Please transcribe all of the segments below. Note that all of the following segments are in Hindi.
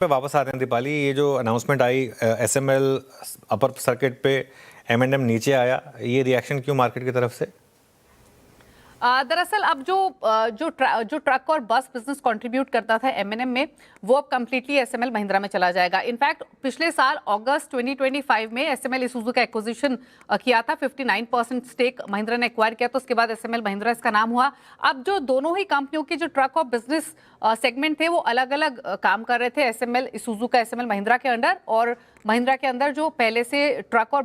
पे वापस आते हैं दीपाली, ये जो अनाउंसमेंट आई एसएमएल अपर सर्किट पे एम&एम नीचे आया, ये रिएक्शन क्यों मार्केट की तरफ से? दरअसल अब जो ट्रक और बस बिजनेस कंट्रीब्यूट करता था एमएनएम में, वो अब कंप्लीटली एसएमएल महिंद्रा में चला जाएगा। इनफैक्ट पिछले साल अगस्त 2025 में एसएमएल इसूजू का एक्विजिशन किया था, 59% स्टेक महिंद्रा ने एक्वायर किया, तो उसके बाद एसएमएल महिंद्रा इसका नाम हुआ। अब जो दोनों ही कंपनियों के जो ट्रक और बिजनेस सेगमेंट थे वो अलग अलग काम कर रहे थे। एसएमएल इसूजू का एसएमएल महिंद्रा के अंडर, और महिंद्रा के अंदर जो पहले से ट्रक और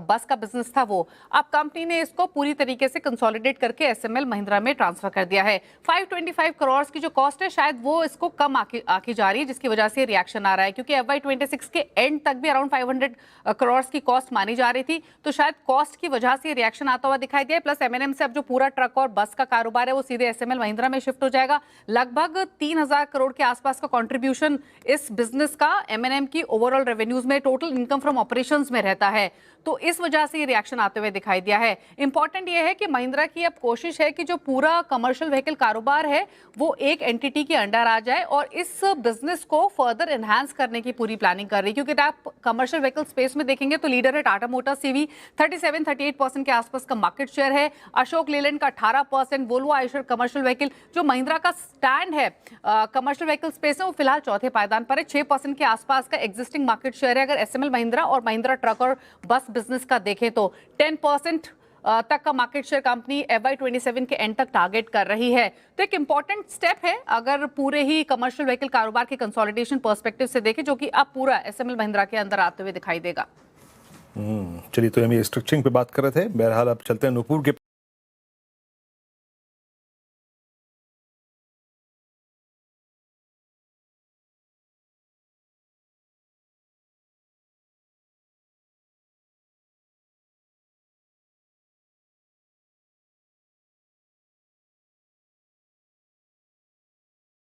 बस का बिजनेस था वो अब कंपनी ने इसको पूरी तरीके से कंसोलिडेट करके एसएमएल महिंद्रा में ट्रांसफर कर दिया है। 525 करोड़ की जो कॉस्ट है, शायद वो इसको कम आकी जा रही है, जिसकी वजह से रिएक्शन आ रहा है, क्योंकि FY26 के एंड तक भी अराउंड 500 करोड़ की कॉस्ट मानी जा रही थी, तो शायद कॉस्ट की वजह से रिएक्शन आता हुआ दिखाई दिया। प्लस एमएनएम से अब जो पूरा ट्रक और बस का कारोबार है वो सीधे एसएमएल महिंद्रा में शिफ्ट हो जाएगा। लगभग 3000 करोड़ के आसपास का कंट्रीब्यूशन इस बिजनेस का एमएनएम की ओवरऑल रेवेन्यूज में, टोटल इनकम फ्रॉम ऑपरेशंस में रहता है, तो इस वजह से ये रिएक्शन आते हुए दिखाई दिया है। इंपॉर्टेंट ये है कि महिंद्रा की अब कोशिश है कि जो पूरा कमर्शियल व्हीकल कारोबार है वो एक एंटिटी के अंडर आ जाए, और इस बिजनेस को फर्दर एनहांस करने की पूरी प्लानिंग कर रही है। क्योंकि आप कमर्शियल व्हीकल स्पेस में देखेंगे तो लीडर है टाटा मोटर्स सीवी, 37-38% के आसपास का मार्केट शेयर है। अशोक लेलैंड का 18%, वोल्वो आयशर कमर्शियल व्हीकल, जो महिंद्रा का स्टैंड है कमर्शियल व्हीकल स्पेस में, वो फिलहाल चौथे पायदान पर है, 6% के आसपास का एग्जिस्टिंग मार्केट शेयर है। अगर एसएमएल महिंद्रा और महिंद्रा ट्रक और बस बिजनेस का देखें तो 10% तक का मार्केट शेयर कंपनी FY27 के एंड तक टारगेट कर रही है। तो एक इंपॉर्टेंट स्टेप है अगर पूरे ही कमर्शियल व्हीकल कारोबार के कंसोलिडेशन पर्सपेक्टिव से देखें, जो कि अब पूरा एसएमएल महिंद्रा के अंदर आते हुए दिखाई देगा। चलिए, तो हम ये स्ट्रक्चरिंग पे बात कर रहे थे। बहरहाल अब चलते हैं नूपुर के